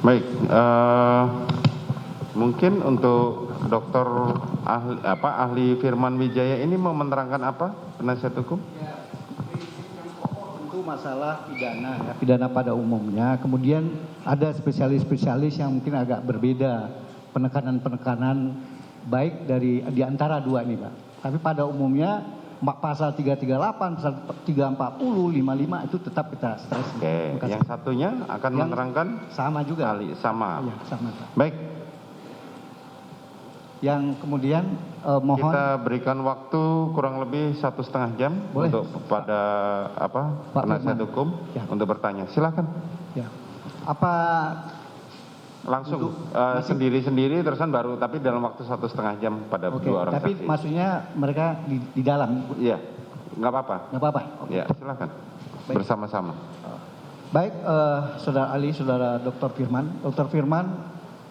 Baik, mungkin untuk Dokter ahli Firman Wijaya ini mau menerangkan apa, penasihat hukum? Tentu masalah pidana, ya, pidana pada umumnya. Kemudian ada spesialis-spesialis yang mungkin agak berbeda penekanan-penekanan baik dari di antara dua ini, Pak. Tapi pada umumnya pasal 338, pasal 340, 55 itu tetap kita stres. Oke, yang satunya akan yang menerangkan sama juga. ahli sama. Ya, sama, Pak. Baik, yang kemudian mohon kita berikan waktu kurang lebih 1,5 jam. Boleh, untuk pada Pak penasihat Firman. hukum Ya. untuk bertanya. Silakan. ya. Apa Langsung masih- sendiri terusan baru, tapi dalam waktu 1,5 jam pada Oke, dua orang tapi saksi. maksudnya mereka di dalam, Iya, nggak apa-apa. nggak apa-apa. Oke. Ya, silakan. Baik. Bersama-sama. Baik, Saudara Ali, Saudara Dr. Firman. Dr. Firman,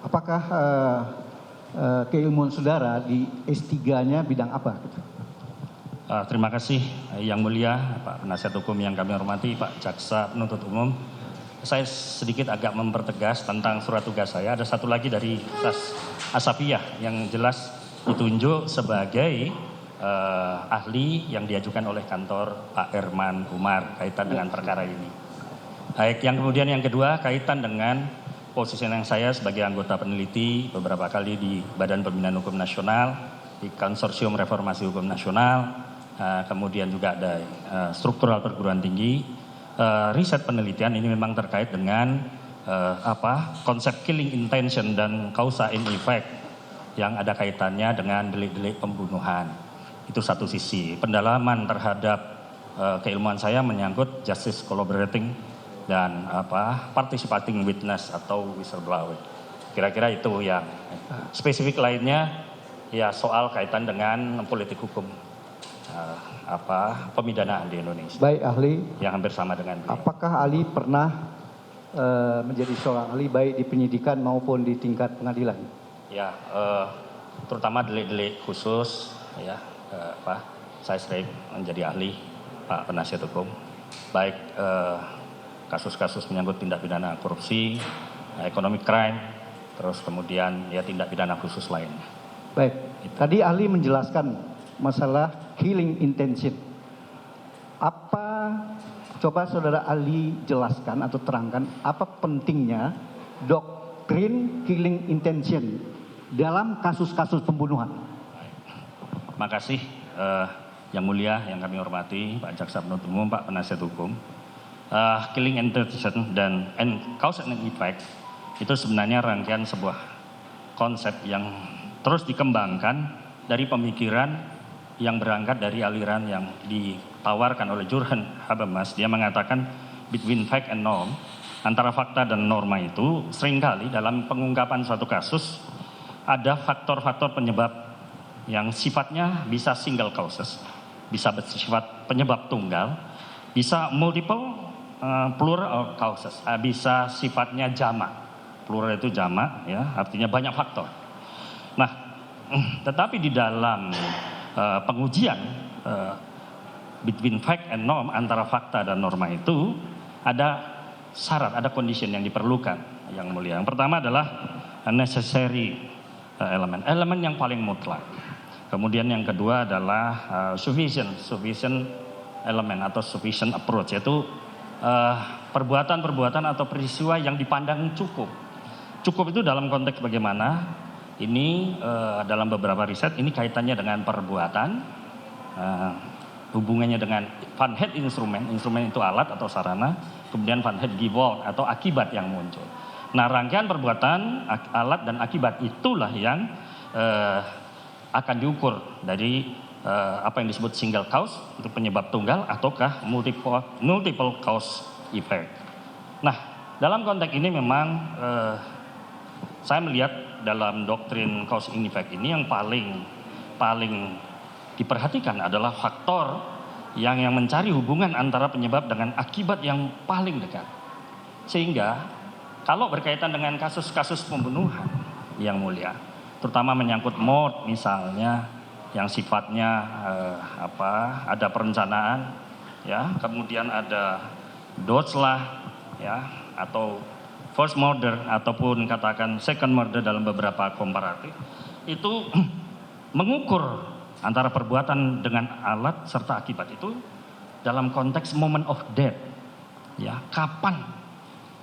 apakah keilmuan saudara di S3-nya bidang apa? Terima kasih Yang Mulia Pak Penasihat Hukum yang kami hormati, Pak Jaksa Penuntut Umum. Saya sedikit agak mempertegas tentang surat tugas saya. Ada satu lagi dari Asafiyah yang jelas ditunjuk sebagai ahli yang diajukan oleh kantor Pak Herman Umar kaitan dengan perkara ini. Baik, yang kemudian yang kedua kaitan dengan posisi yang saya sebagai anggota peneliti beberapa kali di Badan Pembinaan Hukum Nasional, di Konsorsium Reformasi Hukum Nasional, kemudian juga ada struktural perguruan tinggi. Riset penelitian ini memang terkait dengan konsep killing intention dan causa in effect yang ada kaitannya dengan delik-delik pembunuhan. Itu satu sisi. Pendalaman terhadap keilmuan saya menyangkut justice collaborating dan participating witness atau whistleblower. Kira-kira itu yang spesifik lainnya ya soal kaitan dengan politik hukum pemidanaan di Indonesia. Baik, ahli. Yang hampir sama dengan beliau. Apakah ahli pernah menjadi seorang ahli baik di penyidikan maupun di tingkat pengadilan? Ya, terutama delik-delik khusus, ya, saya sering menjadi ahli, Pak Penasihat Hukum, baik kasus-kasus menyangkut tindak pidana korupsi, economic crime, terus kemudian ya tindak pidana khusus lainnya. Baik, tadi ahli menjelaskan masalah killing intention. Coba saudara ahli jelaskan atau terangkan apa pentingnya doktrin killing intention dalam kasus-kasus pembunuhan? Makasih Yang Mulia yang kami hormati, Pak Jaksa Penuntut Umum, Pak Penasihat Hukum. Killing intention dan cause and effect itu sebenarnya rangkaian sebuah konsep yang terus dikembangkan dari pemikiran yang berangkat dari aliran yang ditawarkan oleh Jurgen Habermas. Dia mengatakan between fact and norm, antara fakta dan norma itu seringkali dalam pengungkapan suatu kasus ada faktor-faktor penyebab yang sifatnya bisa single causes, bisa bersifat penyebab tunggal, bisa multiple plural causes, bisa sifatnya jamak. Plural itu jamak, ya, artinya banyak faktor. Nah, tetapi di dalam pengujian between fact and norm, antara fakta dan norma itu ada syarat, ada condition yang diperlukan, Yang Mulia. Yang pertama adalah necessary elemen yang paling mutlak. Kemudian yang kedua adalah sufficient elemen atau sufficient approach, yaitu perbuatan-perbuatan atau peristiwa yang dipandang cukup. Cukup itu dalam konteks bagaimana? Ini dalam beberapa riset ini kaitannya dengan perbuatan, hubungannya dengan Van Het instrumen itu alat atau sarana, kemudian Van Het Gevolg atau akibat yang muncul. Nah, rangkaian perbuatan, alat dan akibat itulah yang akan diukur dari apa yang disebut single cause untuk penyebab tunggal ataukah multiple cause effect. Nah, dalam konteks ini memang saya melihat dalam doktrin cause and effect ini yang paling diperhatikan adalah faktor yang mencari hubungan antara penyebab dengan akibat yang paling dekat. Sehingga kalau berkaitan dengan kasus-kasus pembunuhan, Yang Mulia, terutama menyangkut mort misalnya, yang sifatnya ada perencanaan, ya, kemudian ada dotslah, ya, atau first murder ataupun katakan second murder dalam beberapa komparatif itu mengukur antara perbuatan dengan alat serta akibat itu dalam konteks moment of death, ya, kapan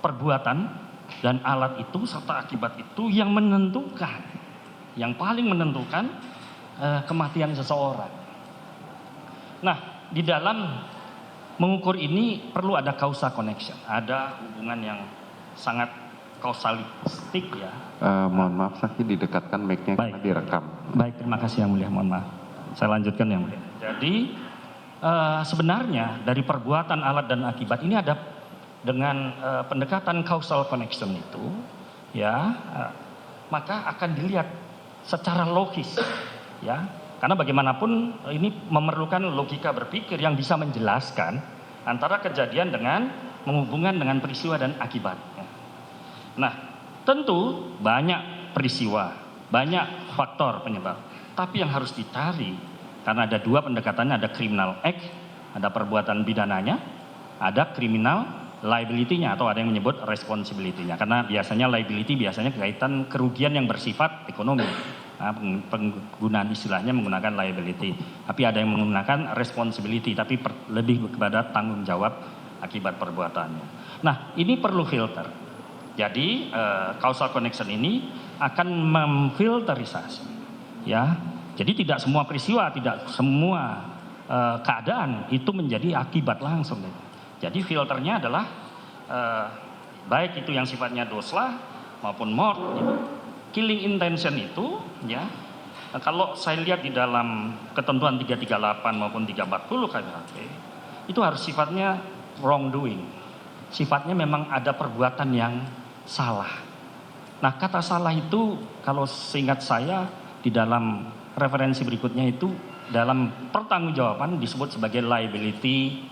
perbuatan dan alat itu serta akibat itu yang menentukan, yang paling menentukan kematian seseorang. Nah, di dalam mengukur ini perlu ada causal connection, ada hubungan yang sangat kausalistik, ya. Mohon maaf, Saksi didekatkan mic-nya karena direkam. Baik, terima kasih Yang Mulia, mohon maaf. Saya lanjutkan Yang Mulia. Jadi sebenarnya dari perbuatan alat dan akibat ini ada dengan pendekatan causal connection itu, ya, maka akan dilihat secara logis, ya, karena bagaimanapun ini memerlukan logika berpikir yang bisa menjelaskan antara kejadian dengan menghubungkan dengan peristiwa dan akibatnya. Nah, tentu banyak peristiwa, banyak faktor penyebab, tapi yang harus dicari karena ada dua pendekatannya, ada criminal act, ada perbuatan pidananya, ada criminal liability-nya atau ada yang menyebut responsibility-nya. Karena biasanya liability biasanya kaitan kerugian yang bersifat ekonomi. Nah, penggunaan istilahnya menggunakan liability. Tapi ada yang menggunakan responsibility, tapi lebih kepada tanggung jawab akibat perbuatannya. Nah, ini perlu filter. Jadi causal connection ini akan memfilterisasi, ya. Jadi tidak semua peristiwa, tidak semua keadaan itu menjadi akibat langsung. Jadi filternya adalah baik itu yang sifatnya doslah maupun mort, gitu. Killing intention itu, ya, kalau saya lihat di dalam ketentuan 338 maupun 340 KUHP itu harus sifatnya wrongdoing, sifatnya memang ada perbuatan yang salah. Nah, kata salah itu kalau seingat saya di dalam referensi berikutnya itu dalam pertanggungjawaban disebut sebagai liability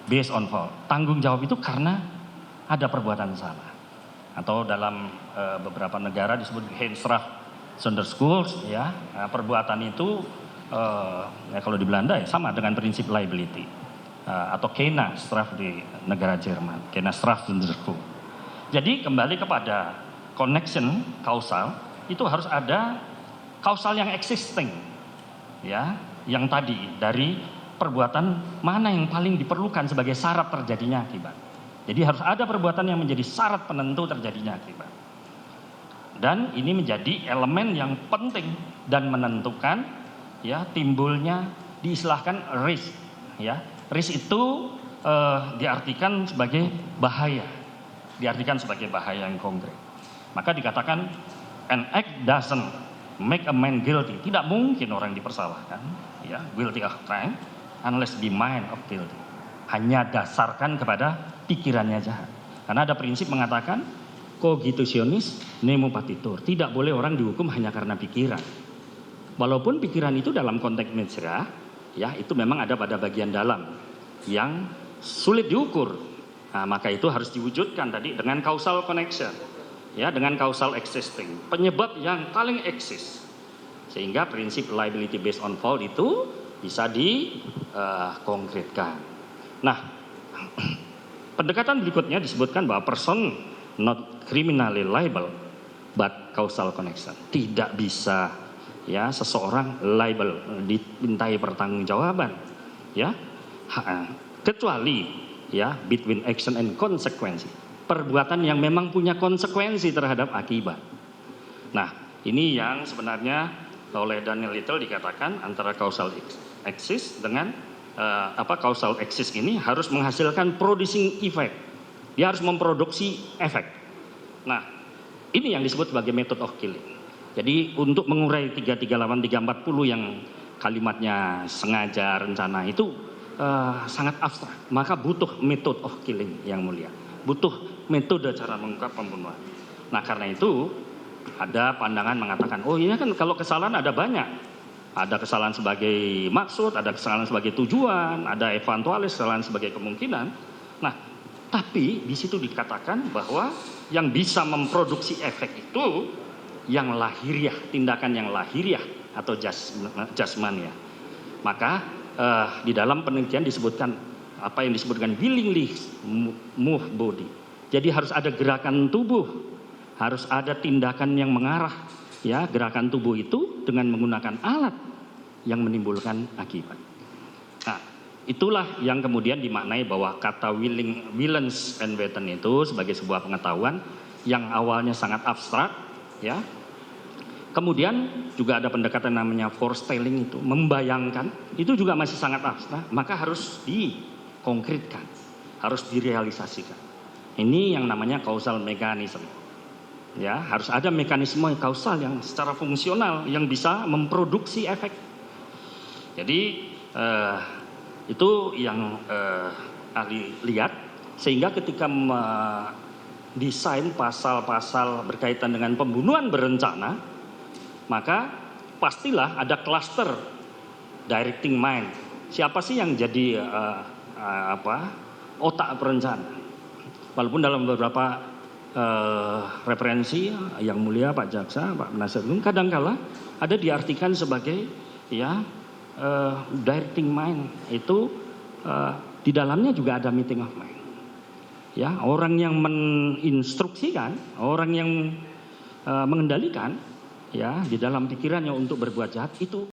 based on fault. Tanggung jawab itu karena ada perbuatan salah. Atau dalam beberapa negara disebut Heenstraf zonder schuld, ya, perbuatan itu ya kalau di Belanda ya sama dengan prinsip liability. Atau Kenna-Straf di negara Jerman, Kenna-Straf zonder schuld. Jadi kembali kepada connection kausal itu harus ada kausal yang existing, ya, yang tadi dari perbuatan mana yang paling diperlukan sebagai syarat terjadinya akibat. Jadi harus ada perbuatan yang menjadi syarat penentu terjadinya akibat. Dan ini menjadi elemen yang penting dan menentukan, ya, timbulnya diistilahkan risk, ya. Risk itu diartikan sebagai bahaya. Diartikan sebagai bahaya yang konkret. Maka dikatakan an act doesn't make a man guilty. Tidak mungkin orang dipersalahkan, ya, guilty of crime unless the mind of guilty. Hanya dasarkan kepada pikirannya jahat. Karena ada prinsip mengatakan cogitationis nemo patitur. Tidak boleh orang dihukum hanya karena pikiran. Walaupun pikiran itu dalam konteks mesra, ya, itu memang ada pada bagian dalam yang sulit diukur. Nah, maka itu harus diwujudkan tadi dengan causal connection, ya, dengan causal existing, penyebab yang paling eksis, sehingga prinsip liability based on fault itu bisa dikonkretkan. Nah, pendekatan berikutnya disebutkan bahwa person not criminally liable but causal connection. Tidak bisa, ya, seseorang liable dimintai pertanggungjawaban, ya, kecuali, ya, between action and consequence, perbuatan yang memang punya konsekuensi terhadap akibat. Nah, ini yang sebenarnya oleh Daniel Littell dikatakan antara causal axis dengan causal axis ini harus menghasilkan producing effect. Dia harus memproduksi efek. Nah, ini yang disebut sebagai method of killing. Jadi untuk mengurai 338, 340 yang kalimatnya sengaja, rencana itu sangat abstrak. Maka butuh method of killing yang mulia. Butuh metode cara mengungkap pembunuhan. Nah, karena itu ada pandangan mengatakan, oh ini kan kalau kesalahan ada banyak. Ada kesalahan sebagai maksud, ada kesalahan sebagai tujuan, ada eventualis kesalahan sebagai kemungkinan. Nah, tapi di situ dikatakan bahwa yang bisa memproduksi efek itu yang lahiriah, tindakan yang lahiriah atau jasmaniah. Maka di dalam penelitian disebutkan apa yang disebutkan willingly move body. Jadi harus ada gerakan tubuh, harus ada tindakan yang mengarah, ya, gerakan tubuh itu dengan menggunakan alat yang menimbulkan akibat. Nah, itulah yang kemudian dimaknai bahwa kata willens and wetten itu sebagai sebuah pengetahuan yang awalnya sangat abstrak, ya. Kemudian juga ada pendekatan namanya foretelling, itu membayangkan, itu juga masih sangat abstrak, maka harus dikonkretkan, harus direalisasikan. Ini yang namanya causal mechanism. Ya, harus ada mekanisme kausal yang secara fungsional yang bisa memproduksi efek. Jadi itu yang ahli lihat, sehingga ketika mendesain pasal-pasal berkaitan dengan pembunuhan berencana, maka pastilah ada cluster directing mind. Siapa sih yang jadi otak perencana? Walaupun dalam beberapa referensi yang mulia Pak Jaksa, Pak Penasihat Hukum, kadangkala ada diartikan sebagai directing mind itu di dalamnya juga ada meeting of mind. Ya, orang yang meninstruksikan, orang yang mengendalikan, ya, di dalam pikirannya untuk berbuat jahat itu